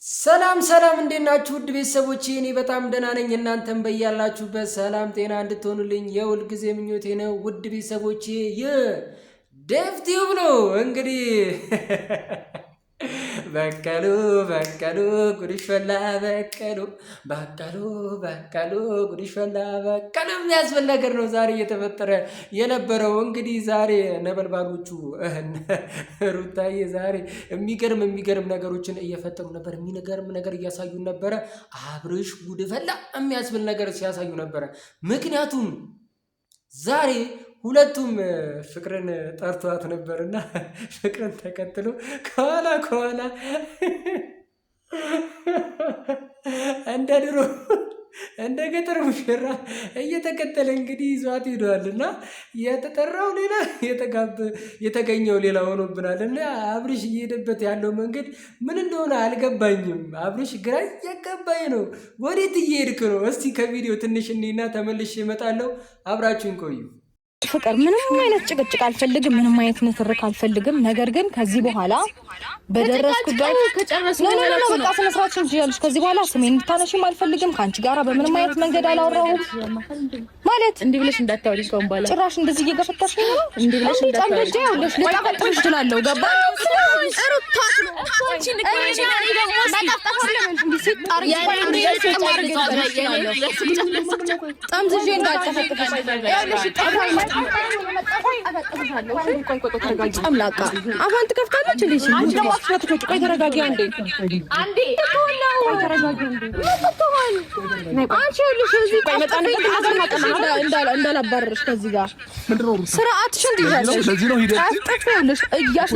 ሰላም ሰላም እንዴት ናችሁ? ውድ ቤተሰቦቼ እኔ በጣም ደህና ነኝ። እናንተም በያላችሁበት ሰላም ጤና እንድትሆኑልኝ የሁል ጊዜ ምኞቴ ነው። ውድ ቤተሰቦቼ ዴቭ ቲዩብ ነው እንግዲህ በቀሉ ጉድሽ ፈላ በቀሉ ጉድሽ ፈላ በቀሉ የሚያስብል ነገር ነው ዛሬ እየተፈጠረ የነበረው። እንግዲህ ዛሬ ነበልባሎቹ ሩታዬ ዛሬ የሚገርም ነገሮችን እየፈጠሩ ነበር። የሚገርም ነገር እያሳዩን ነበረ። አብርሽ ጉድ ፈላ የሚያስብል ነገር ሲያሳዩ ነበረ። ምክንያቱም ዛሬ ሁለቱም ፍቅርን ጠርቷት ነበርና ፍቅርን ተከትሎ ከኋላ እንደ ድሮ እንደ ገጠር ሙሽራ እየተከተለ እንግዲህ ይዟት ሄዷልና የተጠራው ሌላ የተገኘው ሌላ ሆኖብናል። እና አብርሽ እየሄደበት ያለው መንገድ ምን እንደሆነ አልገባኝም። አብርሽ ግራ እያጋባኝ ነው። ወዴት እየሄድክ ነው? እስቲ ከቪዲዮ ትንሽ እኔና ተመልሼ እመጣለሁ። አብራችሁን ቆዩ። ፍቅር ምንም አይነት ጭቅጭቅ አልፈልግም፣ ምንም አይነት ንትርክ አልፈልግም። ነገር ግን ከዚህ በኋላ በደረስኩበት በቃ ስነ ስርዓትሽን ትይዣለሽ። ከዚህ በኋላ ስሜን እንድታነሺም አልፈልግም። ከአንቺ ጋራ በምንም አይነት መንገድ አላወራሁም። ማለት እንዲህ ብለሽ እንዳታወሪ ከሆነ በኋላ ጭራሽ እንደዚህ እየገፈታሽ ነው። እንዲህ ብለሽ እንዳታወሪ ያውልሽ ልጣፈጥሽ ይችላልው ገባ ሩታሽ ነው አንቺ ንገሪኝ። እኔ ደግሞ ሲጣር ጠምዝዤ እንዳልጠፈጥፍሽ ያውልሽ ጠፋይ አምላካ አሁን ትከፍታለች እንዴ? አንቺ ደግሞ አትፈትኩት። ቆይ ተረጋጊ አንዴ ተረጋጊ አንቺ ልጅ እዚህ ቆይ መጣን እንዳላባረርሽ ከዚህ ጋር ስርዓትሽን ትይዣለሽ። ለዚህ ነው ሂደት አጥፍያለሽ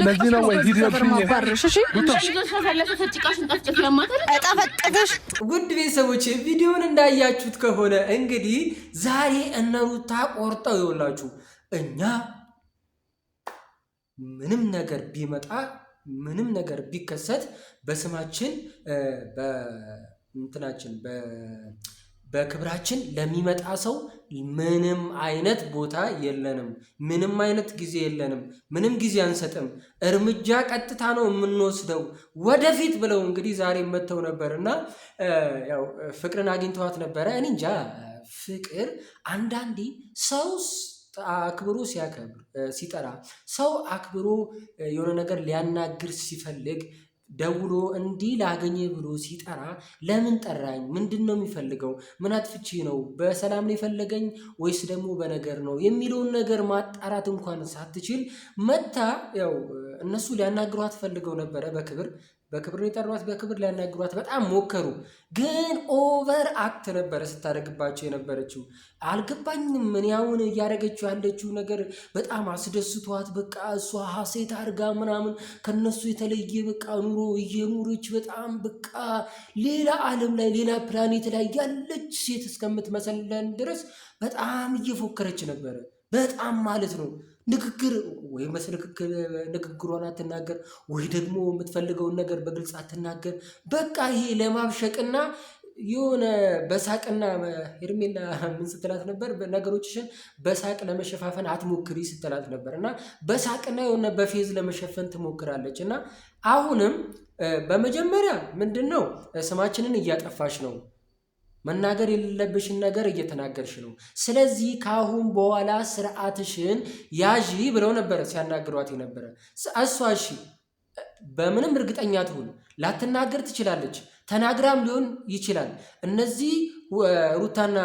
ለዚህ ነው ወይ ሂደት ማባረርሽ። እሺ ውድ ቤተሰቦች ቪዲዮውን እንዳያችሁት ከሆነ እንግዲህ ዛሬ እነ ሩታ ቆርጠው ይውላችሁ እኛ ምንም ነገር ቢመጣ ምንም ነገር ቢከሰት በስማችን በእንትናችን በክብራችን ለሚመጣ ሰው ምንም አይነት ቦታ የለንም። ምንም አይነት ጊዜ የለንም። ምንም ጊዜ አንሰጥም። እርምጃ ቀጥታ ነው የምንወስደው ወደፊት ብለው እንግዲህ ዛሬ መተው ነበርና ያው ፍቅርን አግኝተዋት ነበረ። እኔ እንጃ ፍቅር አንዳንዴ ሰው አክብሮ ሲጠራ ሰው አክብሮ የሆነ ነገር ሊያናግር ሲፈልግ ደውሎ እንዲህ ላገኘ ብሎ ሲጠራ ለምን ጠራኝ? ምንድን ነው የሚፈልገው? ምን አጥፍቼ ነው? በሰላም ነው የፈለገኝ ወይስ ደግሞ በነገር ነው የሚለውን ነገር ማጣራት እንኳን ሳትችል መታ ያው እነሱ ሊያናግሯት ፈልገው ነበረ። በክብር ነው የጠሯት። በክብር ሊያናግሯት በጣም ሞከሩ፣ ግን ኦቨር አክት ነበረ ስታደርግባቸው የነበረችው። አልገባኝም። ምን ያሁን እያደረገችው ያለችው ነገር በጣም አስደስቷት በቃ እሷ ሀሴት አድርጋ ምናምን ከነሱ የተለየ በቃ ኑሮ እየኖረች በጣም በቃ ሌላ ዓለም ላይ ሌላ ፕላኔት ላይ ያለች ሴት እስከምትመሰለን ድረስ በጣም እየፎከረች ነበረ። በጣም ማለት ነው። ንግግር ወይ ንግግሯን አትናገር ወይ ደግሞ የምትፈልገውን ነገር በግልጽ አትናገር። በቃ ይሄ ለማብሸቅና የሆነ በሳቅና ሄርሜላ ምን ስትላት ነበር? ነገሮችሽን በሳቅ ለመሸፋፈን አትሞክሪ ስትላት ነበር። እና በሳቅና የሆነ በፌዝ ለመሸፈን ትሞክራለች። እና አሁንም በመጀመሪያ ምንድነው ስማችንን እያጠፋሽ ነው፣ መናገር የሌለብሽን ነገር እየተናገርሽ ነው። ስለዚህ ካሁን በኋላ ስርዓትሽን ያዢ ብለው ነበር ሲያናግሯት የነበረ። እሷ እሺ በምንም እርግጠኛ ትሁን ላትናገር ትችላለች፣ ተናግራም ሊሆን ይችላል። እነዚህ ሩታና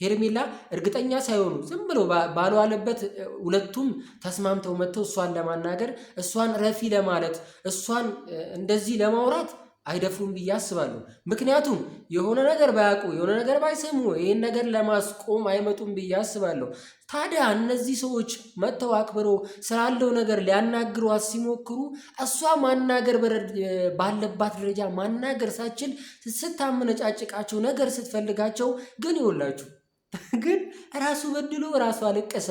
ሄርሜላ እርግጠኛ ሳይሆኑ ዝም ብለው ባልዋለበት ሁለቱም ተስማምተው መጥተው እሷን ለማናገር እሷን ረፊ ለማለት እሷን እንደዚህ ለማውራት አይደፍሩም ብዬ አስባለሁ። ምክንያቱም የሆነ ነገር ባያውቁ የሆነ ነገር ባይሰሙ ይሄን ነገር ለማስቆም አይመጡም ብዬ አስባለሁ። ታዲያ እነዚህ ሰዎች መጥተው አክብረው ስላለው ነገር ሊያናግሯት ሲሞክሩ እሷ ማናገር ባለባት ደረጃ ማናገር ሳችል ስታመነጫጭቃቸው ነገር ስትፈልጋቸው ግን ይወላችሁ ግን ራሱ በድሎ ራሱ አለቀሰ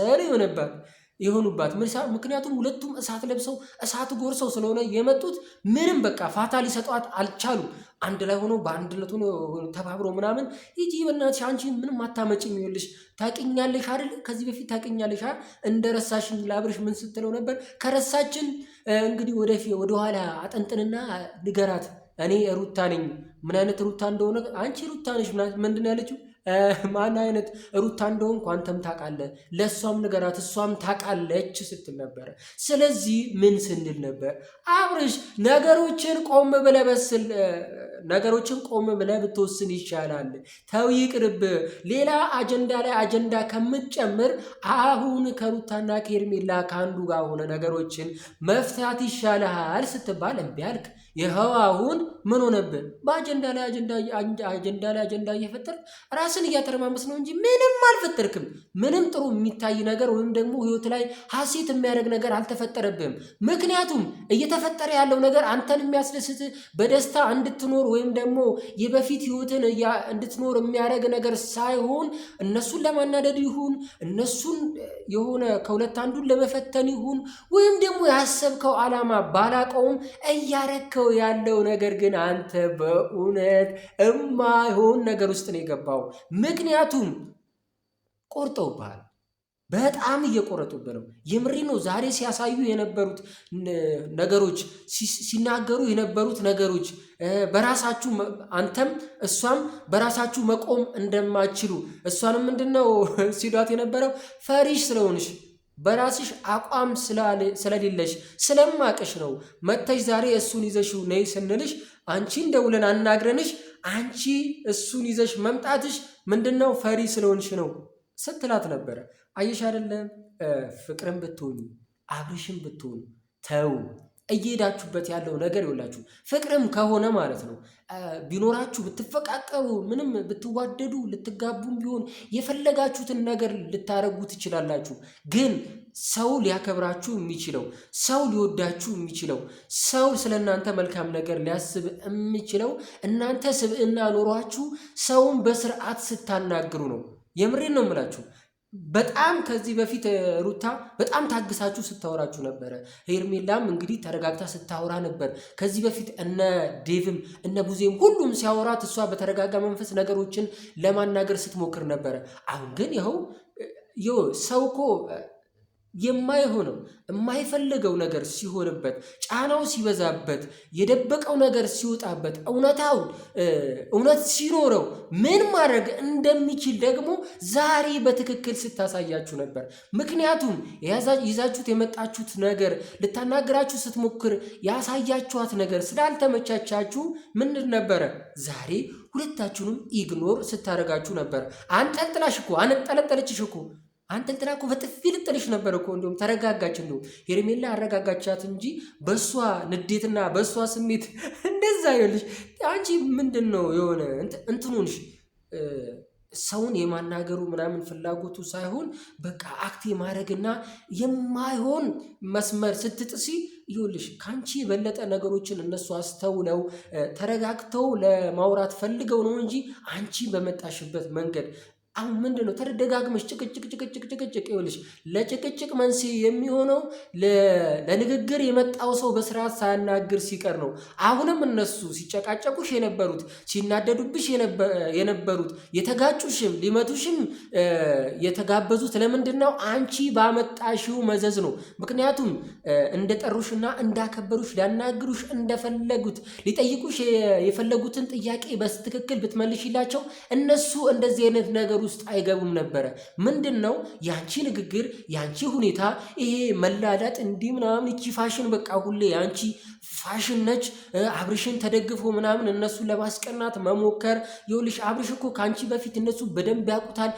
የሆኑባት። ምክንያቱም ሁለቱም እሳት ለብሰው እሳት ጎርሰው ስለሆነ የመጡት ምንም በቃ ፋታ ሊሰጧት አልቻሉ። አንድ ላይ ሆኖ በአንድነት ሆኖ ተባብሮ ምናምን ይጂ በእናትሽ አንቺ ምንም አታመጪም፣ ይኸውልሽ ታውቂኛለሽ አይደል? ከዚህ በፊት ታውቂኛለሽ አይደል? እንደረሳሽኝ ለአብርሽ ምን ስትለው ነበር? ከረሳችን እንግዲህ ወደ ኋላ አጠንጥንና ንገራት እኔ ሩታ ነኝ። ምን አይነት ሩታ እንደሆነ አንቺ ሩታ ነሽ ምንድን ያለችው? ማን አይነት ሩታ እንደሆንኩ አንተም ታውቃለህ፣ ለእሷም ንገራት እሷም ታውቃለች ስትል ነበረ። ስለዚህ ምን ስንል ነበር? አብርሽ ነገሮችን ቆም ብለህ ብትወስን ይሻላል። ተው ይቅርብ። ሌላ አጀንዳ ላይ አጀንዳ ከምትጨምር አሁን ከሩታና ከሄርሜላ ከአንዱ ጋር ሆነ ነገሮችን መፍታት ይሻልሃል ስትባል እምቢ አልክ። ይኸው አሁን ምን ሆነብን? በአጀንዳ ላይ አጀንዳ እየፈጠርክ ራስን እያተረማመስ ነው እንጂ ምንም አልፈጠርክም። ምንም ጥሩ የሚታይ ነገር ወይም ደግሞ ህይወት ላይ ሀሴት የሚያደርግ ነገር አልተፈጠረብህም። ምክንያቱም እየተፈጠረ ያለው ነገር አንተን የሚያስደስት በደስታ እንድትኖር ወይም ደግሞ የበፊት ህይወትን እንድትኖር የሚያደርግ ነገር ሳይሆን እነሱን ለማናደድ ይሁን እነሱን የሆነ ከሁለት አንዱን ለመፈተን ይሁን ወይም ደግሞ ያሰብከው ዓላማ ባላቀውም እያረከው ያለው ነገር ግን አንተ በእውነት እማይሆን ነገር ውስጥ ነው የገባው። ምክንያቱም ቆርጠውብሃል። በጣም እየቆረጡብህ ነው። የምሬ ነው። ዛሬ ሲያሳዩ የነበሩት ነገሮች ሲናገሩ የነበሩት ነገሮች በራሳችሁ አንተም እሷም በራሳችሁ መቆም እንደማትችሉ እሷንም ምንድነው ሲሏት የነበረው ፈሪሽ ስለሆንሽ በራስሽ አቋም ስለሌለሽ ስለማቅሽ ነው መተሽ ዛሬ እሱን ይዘሽው ነይ ስንልሽ አንቺን ደውለን አናግረንሽ አንቺ እሱን ይዘሽ መምጣትሽ ምንድነው ፈሪ ስለሆንሽ ነው ስትላት ነበረ። አየሽ አይደለም? ፍቅርን ብትሆኑ አብርሽን ብትሆኑ ተው። እየሄዳችሁበት ያለው ነገር ይወላችሁ ፍቅርም ከሆነ ማለት ነው ቢኖራችሁ ብትፈቃቀሩ ምንም ብትዋደዱ ልትጋቡም ቢሆን የፈለጋችሁትን ነገር ልታረጉ ትችላላችሁ። ግን ሰው ሊያከብራችሁ የሚችለው ሰው ሊወዳችሁ የሚችለው ሰው ስለእናንተ መልካም ነገር ሊያስብ የሚችለው እናንተ ስብዕና ኖሯችሁ ሰውን በስርዓት ስታናግሩ ነው። የምሬን ነው የምላችሁ። በጣም ከዚህ በፊት ሩታ በጣም ታግሳችሁ ስታወራችሁ ነበረ። ሄርሜላም እንግዲህ ተረጋግታ ስታወራ ነበር። ከዚህ በፊት እነ ዴቭም እነ ቡዜም ሁሉም ሲያወራት እሷ በተረጋጋ መንፈስ ነገሮችን ለማናገር ስትሞክር ነበረ። አሁን ግን ይኸው ሰው እኮ የማይሆነው የማይፈልገው ነገር ሲሆንበት ጫናው ሲበዛበት የደበቀው ነገር ሲወጣበት እውነት ሲኖረው ምን ማድረግ እንደሚችል ደግሞ ዛሬ በትክክል ስታሳያችሁ ነበር። ምክንያቱም ይዛችሁት የመጣችሁት ነገር ልታናገራችሁ ስትሞክር ያሳያችኋት ነገር ስላልተመቻቻችሁ ምንድን ነበረ ዛሬ ሁለታችሁንም ኢግኖር ስታደርጋችሁ ነበር። አንጠለጠለችሽ እኮ አንተንትና እኮ በጥፊ ልጥልሽ ነበር እኮ። እንደውም ተረጋጋች። እንደውም ሄርሜላ አረጋጋቻት እንጂ በሷ ንዴትና በሷ ስሜት እንደዛ ይልሽ አንቺ ምንድነው የሆነ እንትኑንሽ ሰውን የማናገሩ ምናምን ፍላጎቱ ሳይሆን በቃ አክት የማድረግና የማይሆን መስመር ስትጥሲ ይኸውልሽ ካንቺ የበለጠ ነገሮችን እነሱ አስተውለው ተረጋግተው ለማውራት ፈልገው ነው እንጂ አንቺ በመጣሽበት መንገድ አሁን ምንድነው ተደጋግመሽ ጭቅጭቅ ይኸውልሽ ለጭቅጭቅ መንስኤ የሚሆነው ለንግግር የመጣው ሰው በስርዓት ሳያናግር ሲቀር ነው። አሁንም እነሱ ሲጨቃጨቁሽ የነበሩት ሲናደዱብሽ የነበሩት የተጋጩሽም ሊመቱሽም የተጋበዙት ለምንድነው? አንቺ ባመጣሽው መዘዝ ነው። ምክንያቱም እንደጠሩሽና እንዳከበሩሽ ሊያናግሩሽ እንደፈለጉት ሊጠይቁሽ የፈለጉትን ጥያቄ በትክክል ብትመልሽላቸው እነሱ እንደዚህ አይነት ነገር ውስጥ አይገቡም ነበረ። ምንድነው ያንቺ ንግግር ያንቺ ሁኔታ ይሄ መላዳጥ እንዲህ ምናምን እቺ ፋሽን በቃ ሁሌ ያንቺ ፋሽን ነች። አብርሽን ተደግፎ ምናምን እነሱን ለማስቀናት መሞከር። ይኸውልሽ አብርሽ እኮ ካንቺ በፊት እነሱ በደንብ ያውቁታል።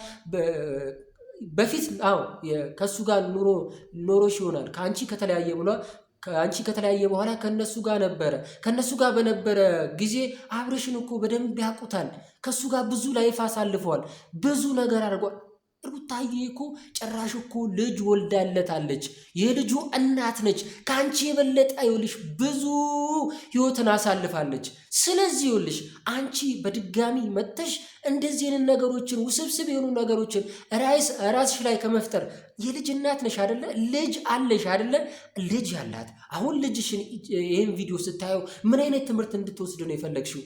በፊት ከሱ ጋር ኖሮሽ ይሆናል ከአንቺ ከተለያየ በኋላ ከነሱ ጋር ነበረ። ከነሱ ጋር በነበረ ጊዜ አብርሽን እኮ በደንብ ያውቁታል። ከሱ ጋር ብዙ ላይፍ አሳልፈዋል። ብዙ ነገር አድርጓል። ሩታዬ እኮ ጭራሽ እኮ ልጅ ወልዳለታለች። የልጁ እናት ነች። ከአንቺ የበለጠ ይኸውልሽ ብዙ ህይወትን አሳልፋለች። ስለዚህ ይኸውልሽ አንቺ በድጋሚ መተሽ እንደዚህ አይነት ነገሮችን ውስብስብ የሆኑ ነገሮችን ራስሽ ላይ ከመፍጠር የልጅ እናት ነሽ አይደለ? ልጅ አለሽ አይደለ? ልጅ ያላት አሁን ልጅሽን ይህን ቪዲዮ ስታየው ምን አይነት ትምህርት እንድትወስድ ነው የፈለግሽው?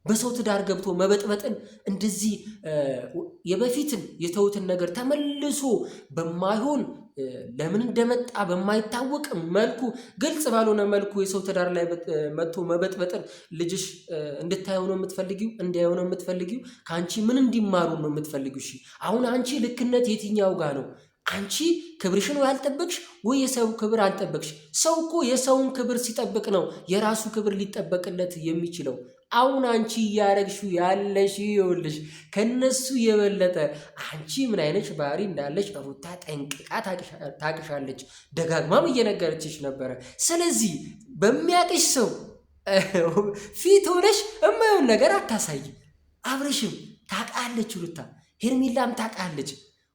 በሰው ትዳር ገብቶ መበጥበጥን እንደዚህ የበፊትን የተውትን ነገር ተመልሶ በማይሆን ለምን እንደመጣ በማይታወቅ መልኩ ግልጽ ባልሆነ መልኩ የሰው ትዳር ላይ መጥቶ መበጥበጥን ልጅሽ እንድታየው ነው የምትፈልጊው? እንዲያየው ነው የምትፈልጊው? ከአንቺ ምን እንዲማሩ ነው የምትፈልጊው? እሺ አሁን አንቺ ልክነት የትኛው ጋር ነው? አንቺ ክብርሽን ወይ አልጠበቅሽ ወይ የሰው ክብር አልጠበቅሽ። ሰው እኮ የሰውን ክብር ሲጠብቅ ነው የራሱ ክብር ሊጠበቅለት የሚችለው። አሁን አንቺ እያረግሽው ያለሽ ይኸውልሽ ከነሱ የበለጠ አንቺ ምን አይነት ባህሪ እንዳለሽ ሩታ ጠንቅቃ ታቅሻለች። ደጋግማም እየነገረችሽ ነበረ። ስለዚህ በሚያቅሽ ሰው ፊት ሆነሽ እማየውን ነገር አታሳይ። አብርሽም ታውቃለች ሩታ፣ ሄርሜላም ታውቃለች።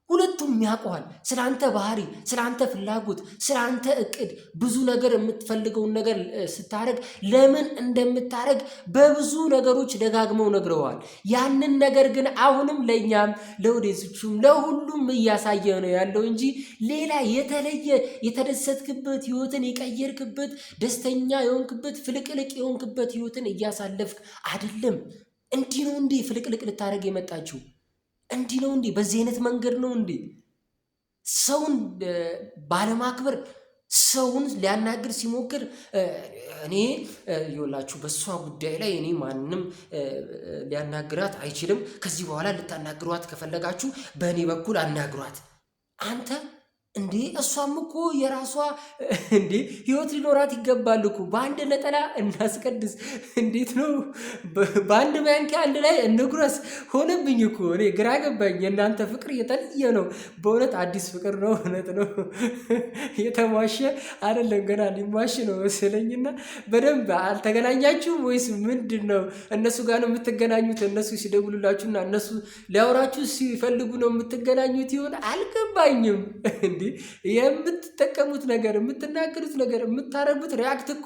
ሁለቱም ያውቀዋል ስለ አንተ ባህሪ፣ ስለ አንተ ፍላጎት፣ ስለ አንተ እቅድ ብዙ ነገር የምትፈልገውን ነገር ስታረግ ለምን እንደምታረግ በብዙ ነገሮች ደጋግመው ነግረዋል። ያንን ነገር ግን አሁንም ለእኛም ለወደሱም ለሁሉም እያሳየ ነው ያለው እንጂ ሌላ የተለየ የተደሰትክበት ህይወትን የቀየርክበት ደስተኛ የሆንክበት ፍልቅልቅ የሆንክበት ህይወትን እያሳለፍክ አይደለም። እንዲህ ነው እንዴ ፍልቅልቅ ልታደርግ የመጣችው? እንዲህ ነው እንዴ? በዚህ አይነት መንገድ ነው እንዴ ሰውን ባለማክበር ሰውን ሊያናግር ሲሞክር? እኔ ይኸውላችሁ በእሷ ጉዳይ ላይ እኔ ማንም ሊያናግራት አይችልም። ከዚህ በኋላ ልታናግሯት ከፈለጋችሁ በእኔ በኩል አናግሯት። አንተ እንዴ እሷም እኮ የራሷ እንዴ ህይወት ሊኖራት ይገባል እኮ። በአንድ ነጠላ እናስቀድስ እንዴት ነው? በአንድ ማንኪያ አንድ ላይ እንጉረስ ሆነብኝ እኮ። እኔ ግራ ገባኝ። የእናንተ ፍቅር የተለየ ነው በእውነት። አዲስ ፍቅር ነው እውነት ነው የተሟሸ አይደለም፣ ገና ሊሟሽ ነው መሰለኝና በደንብ አልተገናኛችሁም ወይስ ምንድን ነው? እነሱ ጋር ነው የምትገናኙት? እነሱ ሲደውሉላችሁና እነሱ ሊያወራችሁ ሲፈልጉ ነው የምትገናኙት ይሆን? አልገባኝም። የምትጠቀሙት ነገር የምትናገሩት ነገር የምታረጉት ሪያክት እኮ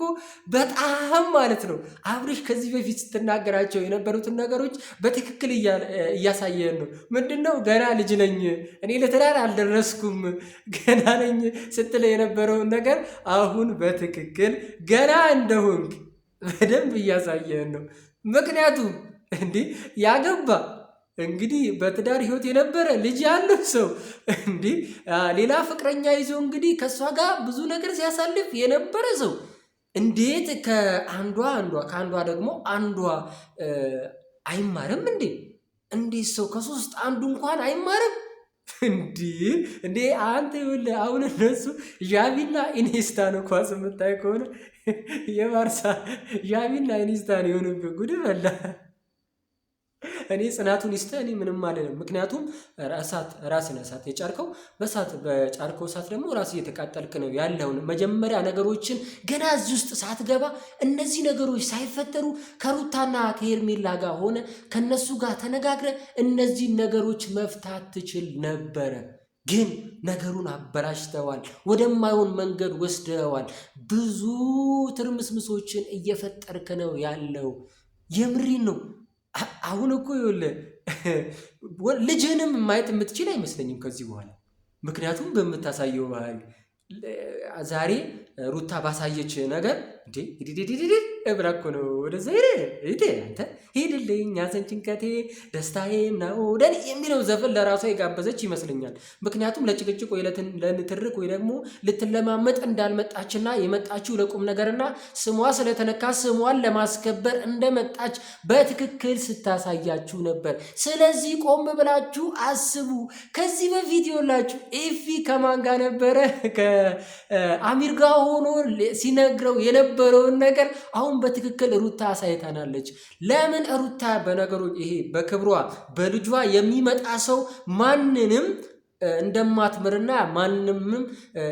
በጣም ማለት ነው። አብርሽ ከዚህ በፊት ስትናገራቸው የነበሩትን ነገሮች በትክክል እያሳየን ነው። ምንድነው ገና ልጅ ነኝ እኔ ለትዳር አልደረስኩም ገና ነኝ ስትል የነበረውን ነገር አሁን በትክክል ገና እንደሆንክ በደንብ እያሳየን ነው። ምክንያቱም እንዲህ ያገባ እንግዲህ በትዳር ህይወት የነበረ ልጅ ያለው ሰው እንዲህ ሌላ ፍቅረኛ ይዞ እንግዲህ ከእሷ ጋር ብዙ ነገር ሲያሳልፍ የነበረ ሰው እንዴት ከአንዷ ደግሞ አንዷ አይማርም እንዴ? እንዴት ሰው ከሶስት አንዱ እንኳን አይማርም እንዴ? አንተ ይኸውልህ አሁን እነሱ ዣቪና ኢኔስታ ነው ኳስ የምታይ ከሆነ የባርሳ ዣቪና ኢኔስታ ነው የሆኑብህ። ጉድ በላ። እኔ ጽናቱን ይስተ እኔ ምንም አልልም። ምክንያቱም ራስን እሳት የጫርከው በጫርከው እሳት ደግሞ ራስ እየተቃጠልክ ነው ያለውን። መጀመሪያ ነገሮችን ገና እዚህ ውስጥ ሳትገባ እነዚህ ነገሮች ሳይፈጠሩ ከሩታና ከሄርሜላ ጋር ሆነ ከነሱ ጋር ተነጋግረ እነዚህ ነገሮች መፍታት ትችል ነበረ። ግን ነገሩን አበላሽተዋል፣ ወደማይሆን መንገድ ወስደዋል። ብዙ ትርምስምሶችን እየፈጠርክ ነው ያለው። የምሪን ነው። አሁን እኮ ይኸውልህ ልጅህንም ማየት የምትችል አይመስለኝም ከዚህ በኋላ። ምክንያቱም በምታሳየው ባህል ዛሬ ሩታ ባሳየች ነገር እንዴ እብራ እኮ ነው ወደዛ አንተ ሄድልኝ ያዘን ጭንቀቴ ደስታዬ ነው ደን የሚለው ዘፈን ለራሷ የጋበዘች ይመስለኛል። ምክንያቱም ለጭቅጭቅ ወይ ለንትርክ ወይ ደግሞ ልትለማመጥ እንዳልመጣችና የመጣችው ለቁም ነገርና ስሟ ስለተነካ ስሟን ለማስከበር እንደመጣች በትክክል ስታሳያችሁ ነበር። ስለዚህ ቆም ብላችሁ አስቡ። ከዚህ በፊት ይኸውላችሁ ኤፊ ከማን ጋር ነበረ? ከአሚር ጋር ሆኖ ሲነግረው የነበረውን ነገር አሁን በትክክል ሩታ አሳይታናለች። ለምን ሩታ በነገሮች ይሄ በክብሯ በልጇ የሚመጣ ሰው ማንንም እንደማትምርና ማንንም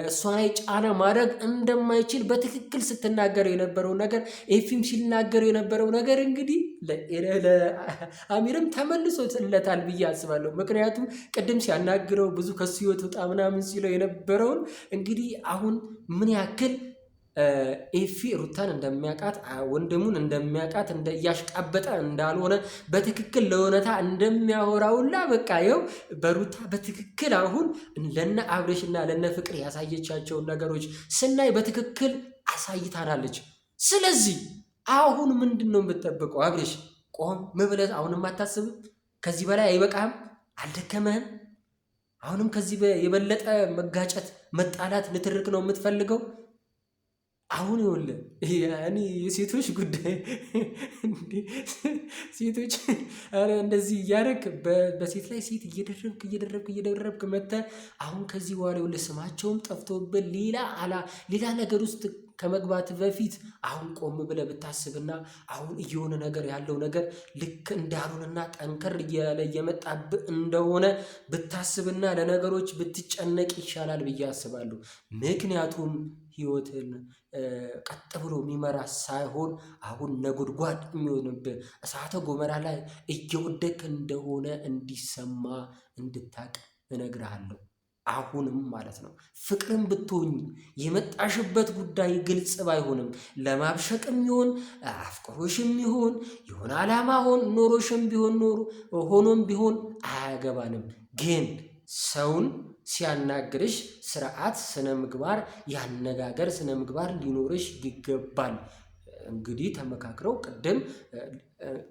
እሷ ላይ ጫና ማድረግ እንደማይችል በትክክል ስትናገር የነበረው ነገር ኤፊም ሲናገር የነበረው ነገር እንግዲህ ለአሚርም ተመልሶለታል ብዬ አስባለሁ። ምክንያቱም ቅድም ሲያናግረው ብዙ ከሱ ህይወት ውጣ ምናምን ሲለው የነበረውን እንግዲህ አሁን ምን ያክል ኤፊ ሩታን እንደሚያውቃት ወንድሙን እንደሚያውቃት እያሽቃበጠ እንዳልሆነ በትክክል ለእውነታ እንደሚያወራውላ በቃ ይኸው በሩታ በትክክል አሁን ለነ አብርሽና ለነ ፍቅር ያሳየቻቸውን ነገሮች ስናይ በትክክል አሳይታናለች። ስለዚህ አሁን ምንድን ነው የምትጠብቀው? አብርሽ ቆም ብለህ አሁንም አታስብም? ከዚህ በላይ አይበቃህም? አልደከመህም? አሁንም ከዚህ የበለጠ መጋጨት፣ መጣላት፣ ንትርክ ነው የምትፈልገው? አሁን ይኸውልህ እኔ የሴቶች ጉዳይ ሴቶች እንደዚህ እያደረግ በሴት ላይ ሴት እየደረብክ መተህ አሁን ከዚህ በኋላ ይኸውልህ ስማቸውም ጠፍቶብን ሌላ ነገር ውስጥ ከመግባት በፊት አሁን ቆም ብለህ ብታስብና አሁን እየሆነ ነገር ያለው ነገር ልክ እንዳልሆነና ጠንከር እያለ እየመጣብህ እንደሆነ ብታስብና ለነገሮች ብትጨነቅ ይሻላል ብዬ አስባለሁ። ምክንያቱም ህይወትን ቀጥ ብሎ የሚመራ ሳይሆን አሁን ነጎድጓድ የሚሆንብህ እሳተ ገሞራ ላይ እየወደቅክ እንደሆነ እንዲሰማ እንድታቅ እነግርሃለሁ። አሁንም ማለት ነው። ፍቅርን ብትሆኝ የመጣሽበት ጉዳይ ግልጽ ባይሆንም ለማብሸቅም ይሆን አፍቅሮሽም ይሆን የሆነ ዓላማ ኖሮሽም ቢሆን ሆኖም ቢሆን አያገባንም። ግን ሰውን ሲያናግርሽ ስርዓት፣ ስነ ምግባር፣ ያነጋገር ስነ ምግባር ሊኖርሽ ይገባል። እንግዲህ ተመካክረው ቅድም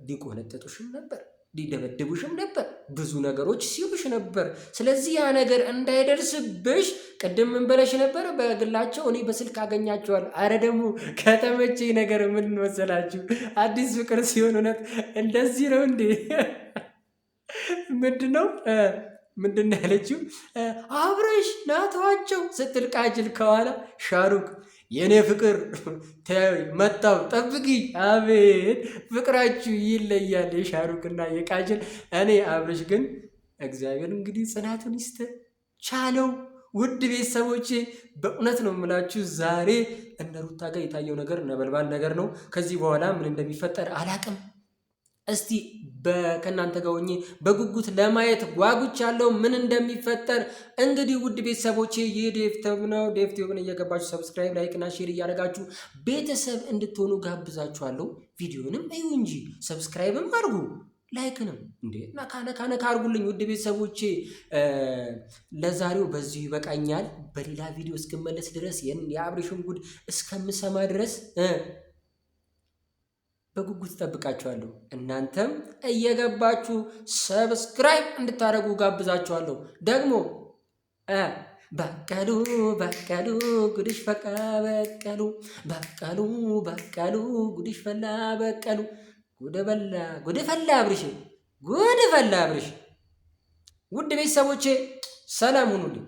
ሊቆነጠጡሽም ነበር፣ ሊደበድቡሽም ነበር፣ ብዙ ነገሮች ሲሉሽ ነበር። ስለዚህ ያ ነገር እንዳይደርስብሽ ቅድም ምን ብለሽ ነበር? በግላቸው እኔ በስልክ አገኛቸዋለሁ። አረ ደግሞ ከተመቸኝ ነገር ምን መሰላችሁ? አዲስ ፍቅር ሲሆን እውነት እንደዚህ ነው እንዴ? ምንድን ነው ያለችው? አብረሽ ናተዋቸው ስትል ቃጅል ከኋላ ሻሩክ የኔ ፍቅር ተይ መጣው ጠብቂ። አቤት ፍቅራችሁ ይለያል፣ የሻሩክና የቃጅል። እኔ አብረሽ ግን እግዚአብሔር እንግዲህ ጽናቱን ይስጥ ቻለው። ውድ ቤተሰቦቼ በእውነት ነው የምላችሁ ዛሬ እነ ሩታ ጋር የታየው ነገር ነበልባል ነገር ነው። ከዚህ በኋላ ምን እንደሚፈጠር አላቅም። እስቲ ከእናንተ ጋር ሆኜ በጉጉት ለማየት ጓጉቻለሁ ምን እንደሚፈጠር። እንግዲህ ውድ ቤተሰቦቼ ይህ ዴቭ ቲዩብ ነው። ዴቭ ቲዩብን እየገባችሁ ሰብስክራይብ፣ ላይክ እና ሼር እያደረጋችሁ ቤተሰብ እንድትሆኑ ጋብዛችኋለሁ። ቪዲዮንም እዩ እንጂ ሰብስክራይብም አድርጉ፣ ላይክንም እንዴ ነካ አድርጉልኝ። ውድ ቤተሰቦቼ ለዛሬው በዚሁ ይበቃኛል። በሌላ ቪዲዮ እስክመለስ ድረስ የአብሬሽን ጉድ እስከምሰማ ድረስ በጉጉት ጠብቃችኋለሁ። እናንተም እየገባችሁ ሰብስክራይብ እንድታደርጉ ጋብዛችኋለሁ። ደግሞ በቀሉ ጉድሽ ፈላ በቀሉ በቀሉ ጉድሽ ፈላ በቀሉ ጉድ ፈላ አብርሽ። ውድ ቤተሰቦቼ ሰላም ሁኑልኝ።